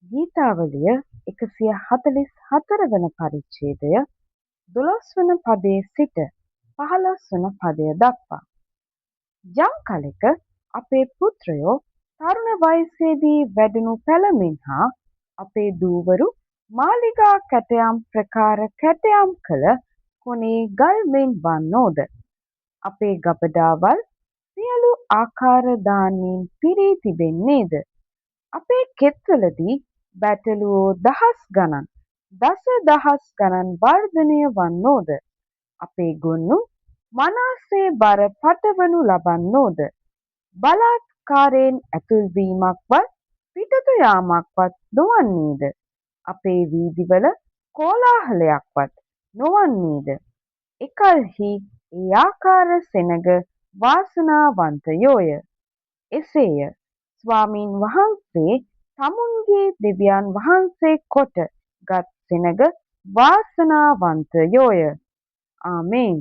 ගීතාවලිය 144 වන පරිච්ඡේදය 12 වන පදයේ සිට 15 වන පදය දක්වා. යම් කලෙක අපේ පුත්‍රයෝ තරුණ වයසේදී වැඩුණු පැළමෙන් හා අපේ දූවරු මාලිගා කැටයම් ප්‍රකාර කැටයම් කළ කොනේ ගල් මෙන් වන්නෝද. අපේ ගබඩාවල් සියලු ආකාර ධාන්‍යයෙන් පිරී තිබෙන්නේද. අපේ කෙත්වලදී බැටළුවෝ දහස් ගණන් දස දහස් ගණන් වර්ධනය වන්නෝද. අපේ ගොන්නු මනාසේ බර පටවනු ලබන්නෝද. බලාත්කාරයෙන් ඇතුල්වීමක්වත් පිටත යාමක්වත් නොවන්නේද. අපේ වීදිවල කෝලාහලයක්වත් නොවන්නේද. එකල්හි ඒ ආකාර සෙනග වාසනාවන්තයෝය. එසේය ස්වාමීන් වහන්සේ තමුන්ගේ දෙවියන් වහන්සේ කොට ගත් සෙනග වාසනාවන්තයෝය. ආමේන්.